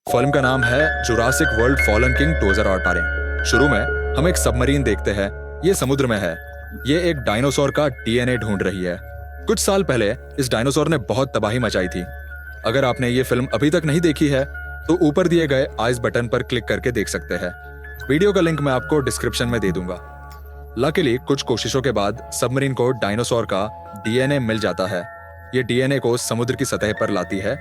Film का नाम है जुरासिक वर्ल्ड फॉलन किंग 2018। शुरू में हम एक सबमरीन देखते हैं। ये समुद्र में है। ये एक डायनासोर का डीएनए ढूंढ रही है। कुछ साल पहले इस डायनासोर ने बहुत तबाही मचाई थी। अगर आपने ये फिल्म अभी तक नहीं देखी है तो ऊपर दिए गए आइस बटन पर क्लिक करके देख सकते हैं। वीडियो का लिंक मैं आपको डिस्क्रिप्शन में दे दूंगा। लकीली कुछ कोशिशों के बाद सबमरीन को डायनासोर का डीएनए मिल जाता है। ये डीएनए को समुद्र की सतह पर लाती है।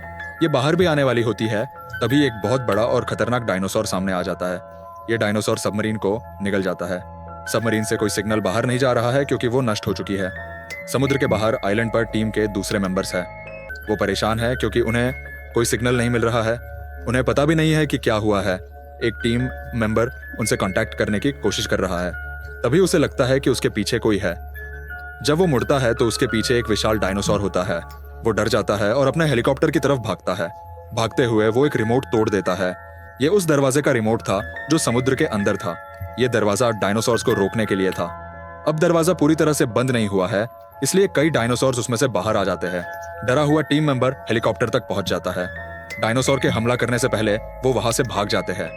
ये बाहर भी आने वाली होती है, तभी एक बहुत बड़ा और खतरनाक डायनासोर सामने आ जाता है। ये डायनासोर सबमरीन को निगल जाता है। सबमरीन से कोई सिग्नल बाहर नहीं जा रहा है क्योंकि वो नष्ट हो चुकी है। समुद्र के बाहर आइलैंड पर टीम के दूसरे मेंबर्स हैं। वो परेशान है क्योंकि उन्हें कोई सिग्नल नहीं मिल रहा है। उन्हें पता भी नहीं है कि क्या हुआ है। एक टीम मेंबर उनसे कांटेक्ट करने की कोशिश कर रहा है। तभी उसे लगता है कि उसके पीछे कोई है। जब वो मुड़ता है तो उसके पीछे एक विशाल डायनासोर होता है। वो डर जाता है और अपने हेलीकॉप्टर की तरफ भागता है। भागते हुए वो एक रिमोट तोड़ देता है। ये उस दरवाजे का रिमोट था जो समुद्र के अंदर था। ये दरवाजा डायनासोर्स को रोकने के लिए था। अब दरवाजा पूरी तरह से बंद नहीं हुआ है, इसलिए कई डायनासोर्स उसमें से बाहर आ जाते हैं। डरा हुआ टीम मेंबर हेलीकॉप्टर तक पहुंच जाता है। डायनासोर के हमला करने से पहले वो वहां से भाग जाते हैं।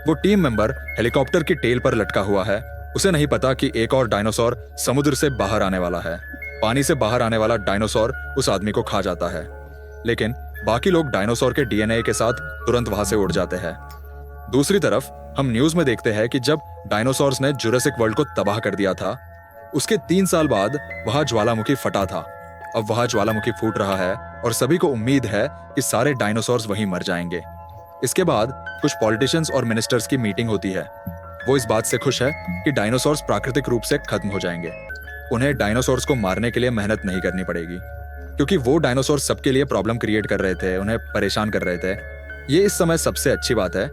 वो टीम मेंबर हेलीकॉप्टर की टेल पर लटका हुआ है। उसे नहीं पता कि एक और डायनासोर समुद्र से बाहर आने वाला है। पानी से बाहर आने वाला डायनासोर उस आदमी को खा जाता है। लेकिन बाकी लोग डायनासोर के डीएनए के साथ तुरंत वहां से उड़ जाते हैं। दूसरी तरफ हम न्यूज में देखते हैं कि जब डायनासोर्स ने जुरासिक वर्ल्ड को तबाह कर दिया था, उसके 3 साल बाद वहां ज्वालामुखी फटा था। अब वहां ज्वालामुखी फूट रहा है और सभी को उम्मीद है कि सारे डायनासोर्स वहीं मर जाएंगे। इसके बाद कुछ पॉलिटिशियंस और मिनिस्टर्स की मीटिंग होती है। वो इस बात से खुश है कि डायनासोर्स प्राकृतिक रूप से खत्म हो जाएंगे। उन्हें डायनासोर्स को मारने के लिए मेहनत नहीं करनी पड़ेगी, क्योंकि वो डायनासोर सबके लिए प्रॉब्लम क्रिएट कर रहे थे, उन्हें परेशान कर रहे थे। ये इस समय सबसे अच्छी बात है।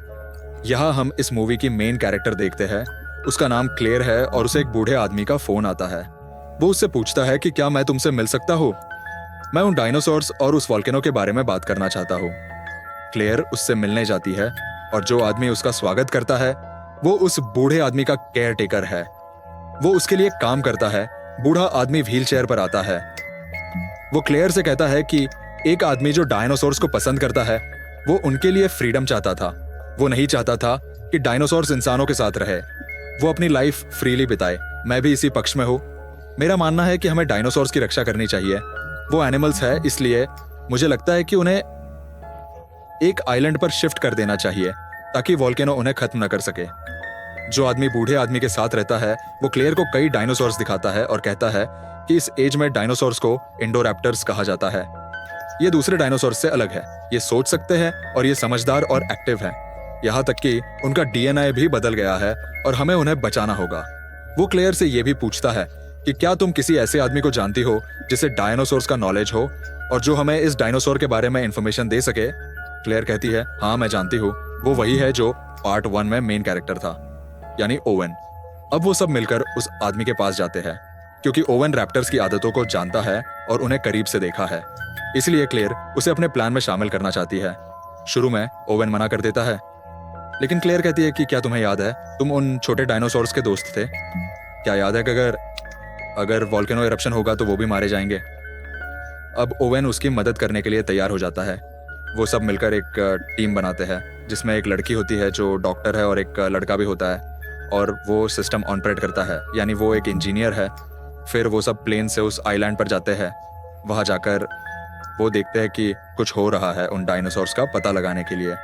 यहाँ हम इस मूवी की मेन कैरेक्टर देखते हैं। उसका नाम क्लेयर है और उसे एक बूढ़े आदमी का फोन आता है। वो उससे पूछता है कि क्या मैं तुमसे मिल सकता हूँ? मैं उन डायनासोर्स और उस वॉल्केनो के बारे में बात करना चाहता हूँ। क्लेयर उससे मिलने जाती है और जो आदमी उसका स्वागत करता है वो उस बूढ़े आदमी का केयर टेकर है। वो उसके लिए काम करता है। बूढ़ा आदमी व्हील चेयर पर आता है। वो क्लेयर से कहता है कि एक आदमी जो डायनासोर्स को पसंद करता है वो उनके लिए फ्रीडम चाहता था। वो नहीं चाहता था कि डायनासोर्स इंसानों के साथ रहे, वो अपनी लाइफ फ्रीली बिताए। मैं भी इसी पक्ष में हूँ। मेरा मानना है कि हमें डायनासोर्स की रक्षा करनी चाहिए। वो एनिमल्स है, इसलिए मुझे लगता है कि उन्हें एक आइलैंड पर शिफ्ट कर देना चाहिए ताकि वॉल्केनो उन्हें खत्म न कर सके। जो आदमी बूढ़े आदमी के साथ रहता है वो क्लेयर को कई डायनासोर्स दिखाता है और कहता है कि इस एज में डायनासोर्स को इंडोरैप्टर्स कहा जाता है। ये दूसरे डायनासोर्स से अलग है। ये सोच सकते हैं और ये समझदार और एक्टिव हैं। यहाँ तक कि उनका डीएनए भी बदल गया है और हमें उन्हें बचाना होगा। वो क्लेयर से ये भी पूछता है कि क्या तुम किसी ऐसे आदमी को जानती हो जिसे डायनासोर्स का नॉलेज हो और जो हमें इस डायनासोर के बारे में इंफॉर्मेशन दे सके? क्लेयर कहती है, हाँ मैं जानती हूँ। वो वही है जो पार्ट 1 में मेन कैरेक्टर था, यानी ओवेन। अब वो सब मिलकर उस आदमी के पास जाते हैं क्योंकि ओवेन रैप्टर्स की आदतों को जानता है और उन्हें करीब से देखा है। इसलिए क्लेयर उसे अपने प्लान में शामिल करना चाहती है। शुरू में ओवेन मना कर देता है, लेकिन क्लेयर कहती है कि क्या तुम्हें याद है तुम उन छोटे डायनासोर्स के दोस्त थे? क्या याद है कि अगर वॉल्केनो इरप्शन होगा तो वो भी मारे जाएंगे? अब ओवेन उसकी मदद करने के लिए तैयार हो जाता है। वो सब मिलकर एक टीम बनाते हैं जिसमें एक लड़की होती है जो डॉक्टर है और एक लड़का भी होता है, और वो सिस्टम ऑपरेट करता है, यानी वो एक इंजीनियर है। फिर वो सब प्लेन से उस आइलैंड पर जाते हैं। वहां जाकर वो देखते हैं कि कुछ हो रहा है उन डायनासोर्स का पता लगाने के लिए।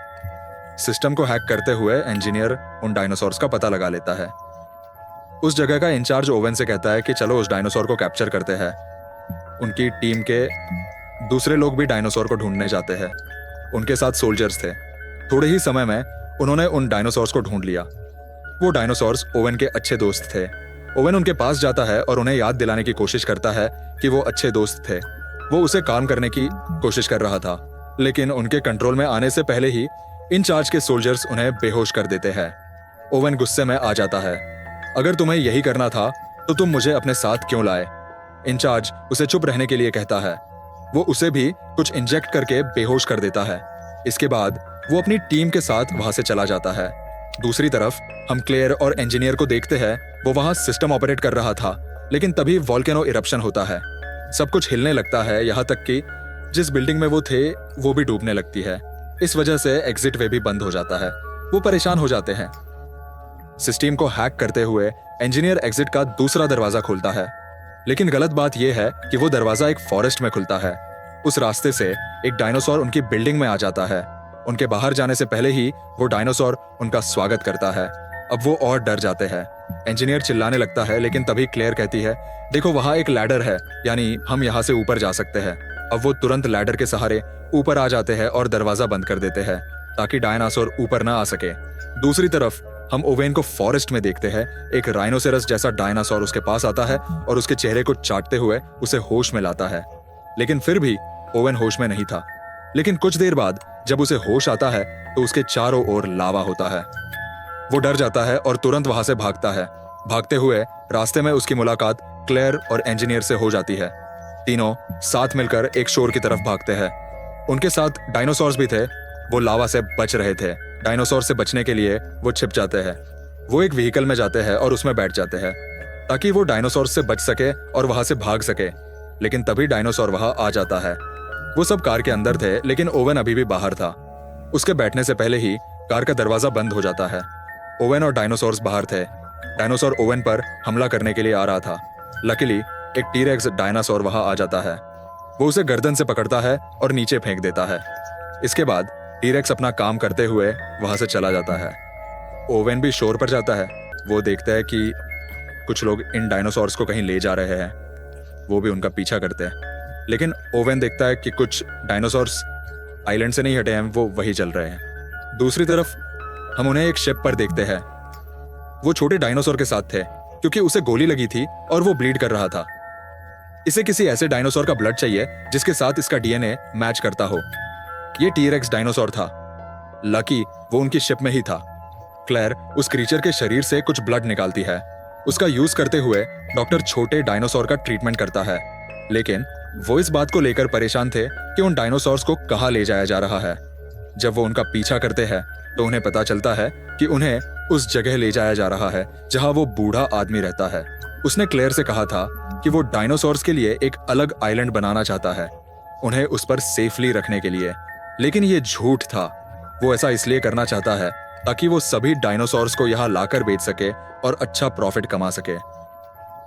सिस्टम को हैक करते हुए इंजीनियर उन डायनासोर्स का पता लगा लेता है। उस जगह का इंचार्ज ओवेन से कहता है कि चलो उस डायनासोर को कैप्चर करते हैं। उनकी टीम के दूसरे लोग भी डायनासोर को ढूंढने जाते हैं। उनके साथ सोल्जर्स थे। थोड़े ही समय में उन्होंने उन डायनासोर्स को ढूंढ लिया। वो डायनासोर्स ओवेन के अच्छे दोस्त थे। ओवेन उनके पास जाता है और उन्हें याद दिलाने की कोशिश करता है कि वो अच्छे दोस्त थे। वो उसे काम करने की कोशिश कर रहा था, लेकिन उनके कंट्रोल में आने से पहले ही इंचार्ज के सोल्जर्स उन्हें बेहोश कर देते हैं। ओवेन गुस्से में आ जाता है। अगर तुम्हें यही करना था तो तुम मुझे अपने साथ क्यों लाए? इंचार्ज उसे चुप रहने के लिए कहता है। वो उसे भी कुछ इंजेक्ट करके बेहोश कर देता है। इसके बाद वो अपनी टीम के साथ वहां से चला जाता है। दूसरी तरफ हम क्लेयर और इंजीनियर को देखते हैं। वो वहां सिस्टम ऑपरेट कर रहा था, लेकिन तभी वॉल्केनो इरप्शन होता है। सब कुछ हिलने लगता है, यहाँ तक कि जिस बिल्डिंग में वो थे वो भी डूबने लगती है। इस वजह से एग्जिट वे भी बंद हो जाता है। वो परेशान हो जाते हैं। सिस्टम को हैक करते हुए इंजीनियर एग्जिट का दूसरा दरवाजा खोलता है, लेकिन गलत बात यह है कि वो दरवाजा एक फॉरेस्ट में खुलता है। उस रास्ते से एक डायनासोर उनकी बिल्डिंग में आ जाता है। उनके बाहर जाने से पहले ही वो डायनासोर उनका स्वागत करता है। अब वो और डर जाते हैं। इंजीनियर चिल्लाने लगता है, लेकिन तभी क्लेयर कहती है, देखो वहां एक लैडर है, यानी हम यहाँ से ऊपर जा सकते हैं। अब वो तुरंत लैडर के सहारे ऊपर आ जाते हैं और दरवाजा बंद कर देते हैं ताकि डायनासोर ऊपर ना आ सके। दूसरी तरफ हम ओवेन को फॉरेस्ट में देखते हैं। एक राइनोसेरस जैसा डायनासोर उसके पास आता है और उसके चेहरे को चाटते हुए उसे होश में लाता है, लेकिन फिर भी ओवेन होश में नहीं था। लेकिन कुछ देर बाद जब उसे होश आता है तो उसके चारों ओर लावा होता है। वो डर जाता है और तुरंत वहां से भागता है। भागते हुए रास्ते में उसकी मुलाकात क्लेयर और इंजीनियर से हो जाती है। तीनों साथ मिलकर एक शोर की तरफ भागते हैं। उनके साथ डायनासोर्स भी थे। वो लावा से बच रहे थे। डायनासोर से बचने के लिए वो छिप जाते हैं। वो एक व्हीकल में जाते हैं और उसमें बैठ जाते हैं ताकि वो डायनासोर से बच सके और वहां से भाग सके। लेकिन तभी डायनासोर वहां आ जाता है। वो सब कार के अंदर थे, लेकिन ओवेन अभी भी बाहर था। उसके बैठने से पहले ही कार का दरवाजा बंद हो जाता है। ओवेन और डायनासोर्स बाहर थे। डायनासोर ओवेन पर हमला करने के लिए आ रहा था। लकीली एक टी-रेक्स डायनासोर वहां आ जाता है। वो उसे गर्दन से पकड़ता है और नीचे फेंक देता है। इसके बाद टी-रेक्स अपना काम करते हुए वहां से चला जाता है। ओवेन भी शोर पर जाता है। वो देखता है कि कुछ लोग इन डायनासोर्स को कहीं ले जा रहे हैं। वो भी उनका पीछा करते हैं, लेकिन ओवेन देखता है कि कुछ डायनासोर्स आइलैंड से नहीं हटे हैं, वो वही चल रहे हैं। दूसरी तरफ हम उन्हें एक शिप पर देखते हैं। वो छोटे डायनासोर के साथ थे क्योंकि उसे गोली लगी थी और वो ब्लीड कर रहा था। इसे किसी ऐसे डायनासोर का ब्लड चाहिए जिसके साथ इसका डीएनए मैच करता हो। ये टी-रेक्स डायनासोर था। लकी वो उनकी शिप में ही था। क्लेयर उस क्रीचर के शरीर से कुछ ब्लड निकालती है। उसका यूज करते हुए डॉक्टर छोटे डायनासोर का ट्रीटमेंट करता है, लेकिन वो इस बात को लेकर परेशान थे कि उन डायनासोर्स को कहां ले जाया जा रहा है। जब वो उनका पीछा करते हैं तो उन्हें पता चलता है कि उन्हें उस जगह ले जाया जा रहा है जहां वो बूढ़ा आदमी रहता है। उसने क्लेयर से कहा था कि वो डायनासोर्स के लिए एक अलग आइलैंड बनाना चाहता है, उन्हें उस पर सेफली रखने के लिए। लेकिन ये झूठ था। वो ऐसा इसलिए करना चाहता है ताकि वो सभी डायनासोर्स को यहाँ लाकर बेच सके और अच्छा प्रॉफिट कमा सके।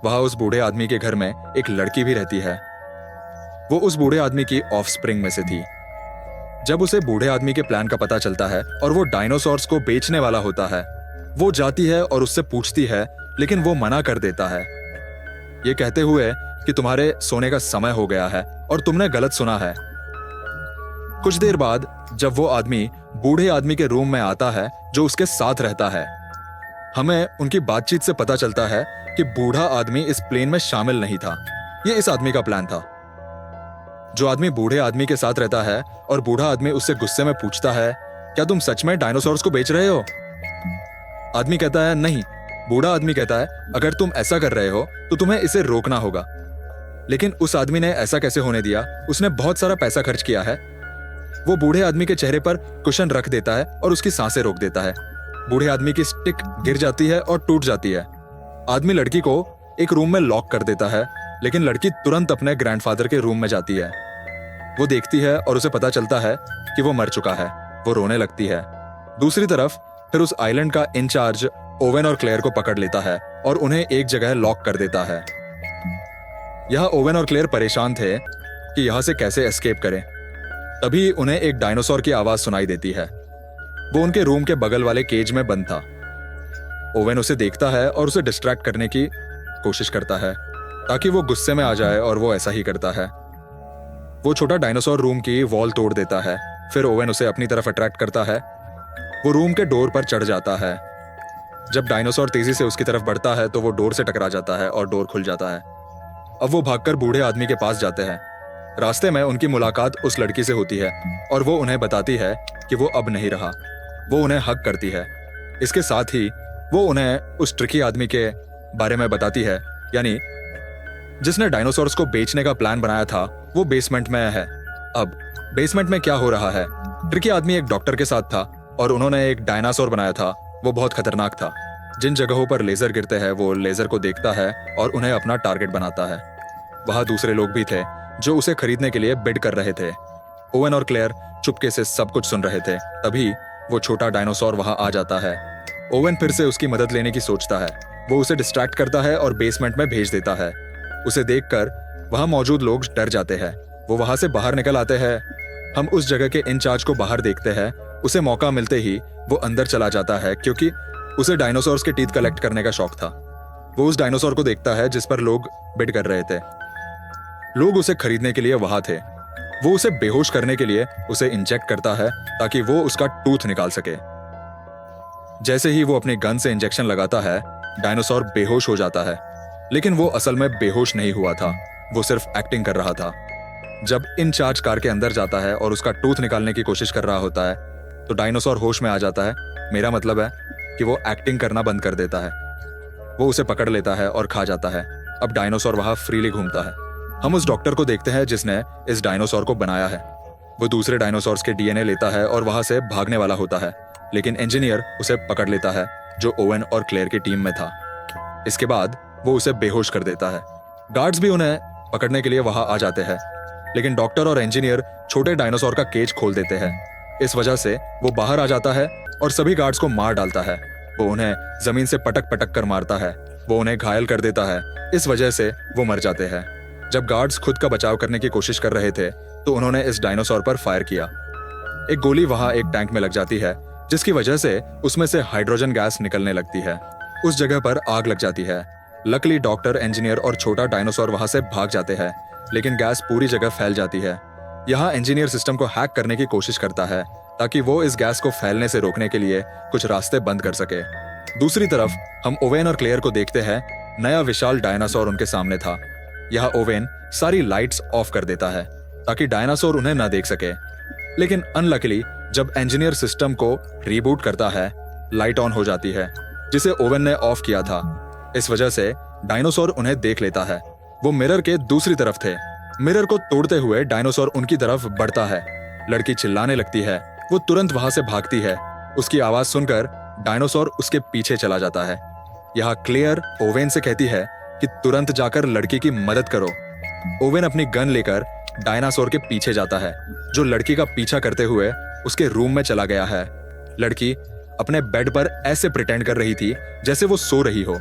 वहां उस बूढ़े आदमी के घर में एक लड़की भी रहती है। वो उस बूढ़े आदमी की ऑफस्प्रिंग में से थी। जब उसे बूढ़े आदमी के प्लान का पता चलता है और वो डायनासोर्स को बेचने वाला होता है, वो जाती है और उससे पूछती है, लेकिन वो मना कर देता है, ये कहते हुए कि तुम्हारे सोने का समय हो गया है और तुमने गलत सुना है। कुछ देर बाद जब वो आदमी बूढ़े आदमी के रूम में आता है जो उसके साथ रहता है, हमें उनकी बातचीत से पता चलता है कि बूढ़ा आदमी इस प्लेन में शामिल नहीं था। ये इस आदमी का प्लान था। जो आदमी बूढ़े आदमी के साथ रहता है और बूढ़ा आदमी उससे गुस्से में पूछता है, क्या तुम सच में डायनासोर्स को बेच रहे हो? आदमी कहता है नहीं। बूढ़ा आदमी कहता है, अगर तुम ऐसा कर रहे हो तो तुम्हें इसे रोकना होगा। लेकिन उस आदमी ने ऐसा कैसे होने दिया? उसने बहुत सारा पैसा खर्च किया है। वो बूढ़े आदमी के चेहरे पर कुशन रख देता है और उसकी सांसें रोक देता है। बूढ़े आदमी की स्टिक गिर जाती है और टूट जाती है। आदमी लड़की को एक रूम में लॉक कर देता है, लेकिन लड़की तुरंत अपने ग्रैंडफादर के रूम में जाती है। वो देखती है और उसे पता चलता है कि वो मर चुका है। वो रोने लगती है। दूसरी तरफ फिर उस आइलैंड का इंचार्ज ओवेन और क्लेयर को पकड़ लेता है और उन्हें एक जगह लॉक कर देता है। यहाँ ओवेन और क्लेयर परेशान थे कि यहाँ से कैसे एस्केप करें। तभी उन्हें एक डायनासोर की आवाज सुनाई देती है। वो उनके रूम के बगल वाले केज में बंद था। ओवेन उसे देखता है और उसे डिस्ट्रैक्ट करने की कोशिश करता है ताकि वो गुस्से में आ जाए, और वो ऐसा ही करता है। वो छोटा डायनासोर रूम की वॉल तोड़ देता है। फिर ओवेन उसे अपनी तरफ अट्रैक्ट करता है। वो रूम के डोर पर चढ़ जाता है। जब डायनासोर तेजी से उसकी तरफ बढ़ता है तो वो डोर से टकरा जाता है और डोर खुल जाता है। अब वो भागकर बूढ़े आदमी के पास जाते हैं। रास्ते में उनकी मुलाकात उस लड़की से होती है और वो उन्हें बताती है कि वो अब नहीं रहा। वो उन्हें हक करती है। इसके साथ ही वो उन्हें उस ट्रिकी आदमी के बारे में बताती है, यानी जिसने डायनासोर्स को बेचने का प्लान बनाया था, वो बेसमेंट में है। अब बेसमेंट में क्या हो रहा है? ट्रिकी आदमी एक डॉक्टर के साथ था और उन्होंने एक डायनासोर बनाया था। वो बहुत खतरनाक था। जिन जगहों पर लेजर गिरते हैं वो लेजर को देखता है और उन्हें अपना टारगेट बनाता है। वहां दूसरे लोग भी थे जो उसे खरीदने के लिए बिड कर रहे थे। ओवेन और क्लेयर चुपके से सब कुछ सुन रहे थे। तभी वो छोटा डायनासोर वहां आ जाता है। ओवेन फिर से उसकी मदद लेने की सोचता है। वो उसे डिस्ट्रैक्ट करता है और बेसमेंट में भेज देता है। उसे देखकर वहां मौजूद लोग डर जाते हैं। वो वहां से बाहर निकल आते हैं। हम उस जगह के इंचार्ज को बाहर देखते हैं। उसे मौका मिलते ही वो अंदर चला जाता है क्योंकि उसे डायनासोर्स के टीथ कलेक्ट करने का शौक था। वो उस डायनासोर को देखता है जिस पर लोग बिड कर रहे थे। लोग उसे खरीदने के लिए वहां थे। वो उसे बेहोश करने के लिए उसे इंजेक्ट करता है ताकि वो उसका टूथ निकाल सके। जैसे ही वो अपनी गन से इंजेक्शन लगाता है, डायनासोर बेहोश हो जाता है। लेकिन वो असल में बेहोश नहीं हुआ था, वो सिर्फ एक्टिंग कर रहा था। जब इंचार्ज कार के अंदर जाता है और उसका टूथ निकालने की कोशिश कर रहा होता है, तो डायनासोर होश में आ जाता है। मेरा मतलब है कि वो एक्टिंग करना बंद कर देता है। वो उसे पकड़ लेता है और खा जाता है। अब डायनासोर वहां फ्रीली घूमता है। हम उस डॉक्टर को देखते हैं जिसने इस डायनासोर को बनाया है। वो दूसरे डायनासोर्स के डीएनए लेता है और वहां से भागने वाला होता है, लेकिन इंजीनियर उसे पकड़ लेता है जो ओवेन और क्लेयर की टीम में था। इसके बाद वो उसे बेहोश कर देता है। गार्ड्स भी उन्हें पकड़ने के लिए वहां आ जाते हैं, लेकिन डॉक्टर और इंजीनियर छोटे डायनासोर का केज खोल देते हैं। इस वजह से वो बाहर आ जाता है और सभी गार्ड्स को मार डालता है। वो उन्हें जमीन से पटक पटक कर मारता है। वो उन्हें घायल कर देता है। इस वजह से वो मर जाते हैं। जब गार्ड्स खुद का बचाव करने की कोशिश कर रहे थे, तो उन्होंने इस डायनासोर पर फायर किया। एक गोली वहां एक टैंक में लग जाती है, जिसकी वजह से उसमें से हाइड्रोजन गैस निकलने लगती है। उस जगह पर आग लग जाती है। लकीली डॉक्टर, इंजीनियर और छोटा डायनासोर वहां से भाग जाते हैं, लेकिन गैस पूरी जगह फैल जाती है। यहाँ इंजीनियर सिस्टम को हैक करने की कोशिश करता है ताकि वो इस गैस को फैलने से रोकने के लिए कुछ रास्ते बंद कर सके। दूसरी तरफ हम ओवेन और क्लेयर को देखते हैं। नया विशाल डायनासोर उनके सामने था। यह ओवेन सारी लाइट्स ऑफ कर देता है ताकि डायनासोर उन्हें न देख सके, लेकिन अनलकीली जब इंजीनियर सिस्टम को रीबूट करता है, लाइट ऑन हो जाती है जिसे ओवेन ने ऑफ किया था। इस वजह से डायनासोर उन्हें देख लेता है। वो मिरर के दूसरी तरफ थे। मिरर को तोड़ते हुए डायनासोर उनकी तरफ बढ़ता है। लड़की चिल्लाने लगती है। वो तुरंत वहां से भागती है। उसकी आवाज सुनकर डायनासोर उसके पीछे चला जाता है। यहाँ क्लेयर ओवेन से कहती है कि तुरंत जाकर लड़की की मदद करो। ओवेन अपनी गन लेकर डायनासोर के पीछे जाता है, जो लड़की का पीछा करते हुए उसके रूम में चला गया है। लड़की अपने बेड पर ऐसे प्रिटेंड कर रही थी जैसे वो सो रही हो,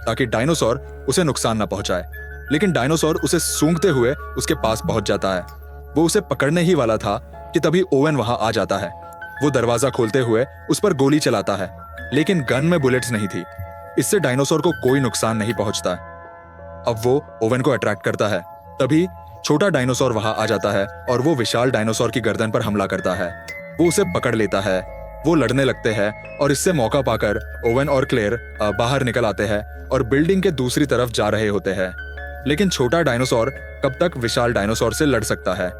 ताकि डायनासोर उसे नुकसान न पहुंचाए। लेकिन डायनासोर उसे सूंघते हुए उसके पास पहुंच जाता है। वो उसे पकड़ने ही वाला था कि तभी ओवेन वहां आ जाता है। वो दरवाजा खोलते हुए उस पर गोली चलाता है, लेकिन गन में बुलेट्स नहीं थी। इससे डायनासोर को कोई नुकसान नहीं पहुंचता। अब वो ओवेन को अट्रैक्ट करता है। तभी छोटा डायनासोर वहां आ जाता है और वो विशाल डायनासोर की गर्दन पर हमला करता है। वो उसे पकड़ लेता है। वो लड़ने लगते हैं और इससे मौका पाकर ओवेन और क्लेयर बाहर निकल आते हैं और बिल्डिंग के दूसरी तरफ जा रहे होते हैं। लेकिन छोटा डायनासोर कब तक विशाल डायनासोर से लड़ सकता है?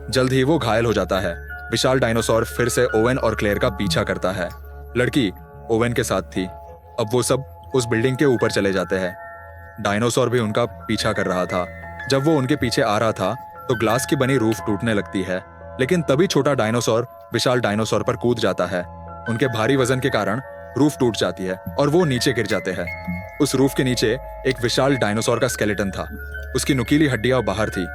जल्द ही वो घायल हो जाता है। विशाल डायनासोर फिर से ओवेन और क्लेयर का पीछा करता है। लड़की ओवेन के साथ थी। अब वो सब उस बिल्डिंग के ऊपर चले जाते हैं। डायनासोर भी उनका पीछा कर रहा था। जब वो उनके पीछे आ रहा था तो ग्लास की बनी रूफ टूटने लगती है, लेकिन तभी छोटा डायनासोर विशाल डायनासोर पर कूद जाता है। उनके भारी वजन के कारण रूफ टूट जाती है और वो नीचे गिर जाते हैं। उस रूफ के नीचे एक विशाल डायनासोर का स्केलेटन था। उसकी नुकीली हड्डियां बाहर थी।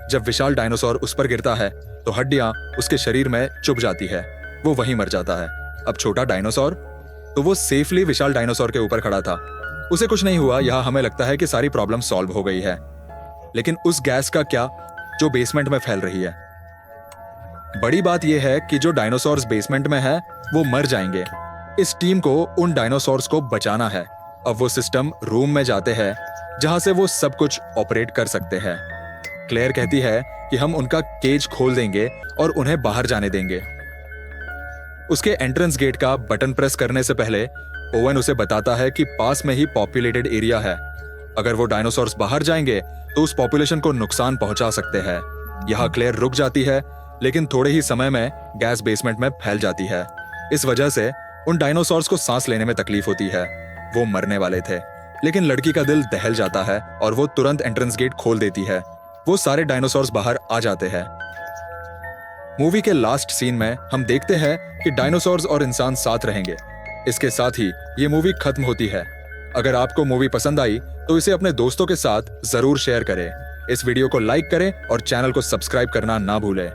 जब विशाल डायनासोर उस पर गिरता है तो हड्डियां उसके शरीर में चुभ जाती है। वो वहीं मर जाता है। अब छोटा डायनासोर तो वो सेफली विशाल डायनासोर के ऊपर खड़ा था। उसे कुछ नहीं हुआ। यहाँ हमें लगता है कि सारी प्रॉब्लम सॉल्व हो गई है। लेकिन उस गैस का क्या जो बेसमेंट में फैल रही है? बड़ी बात यह है कि जो डायनासोर्स बेसमेंट में है वो मर जाएंगे। इस टीम को उन डायनासोर्स को बचाना है। अब वो सिस्टम रूम में जाते हैं जहां से वो सब कुछ ऑपरेट कर सकते हैं। क्लेयर कहती है कि हम उनका केज खोल देंगे और उन्हें बाहर जाने देंगे। उसके एंट्रेंस गेट का बटन प्रेस करने से पहले ओवेन उसे बताता है कि पास में ही पॉपुलेटेड एरिया है। अगर वो डायनासोर्स बाहर जाएंगे तो उस पॉपुलेशन को नुकसान पहुंचा सकते हैं। यहाँ क्लेयर रुक जाती है, लेकिन थोड़े ही समय में गैस बेसमेंट में फैल जाती है। इस वजह से उन डायनासोर्स को सांस लेने में तकलीफ होती है। वो मरने वाले थे, लेकिन लड़की का दिल दहल जाता है और वो तुरंत एंट्रेंस गेट खोल देती है। वो सारे डायनासोर्स बाहर आ जाते हैं। मूवी के लास्ट सीन में हम देखते हैं कि डायनासोर्स और इंसान साथ रहेंगे। इसके साथ ही ये मूवी खत्म होती है। अगर आपको मूवी पसंद आई तो इसे अपने दोस्तों के साथ जरूर शेयर करें। इस वीडियो को लाइक करें और चैनल को सब्सक्राइब करना ना भूलें।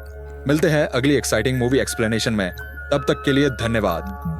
मिलते हैं अगली एक्साइटिंग मूवी एक्सप्लेनेशन में। तब तक के लिए धन्यवाद।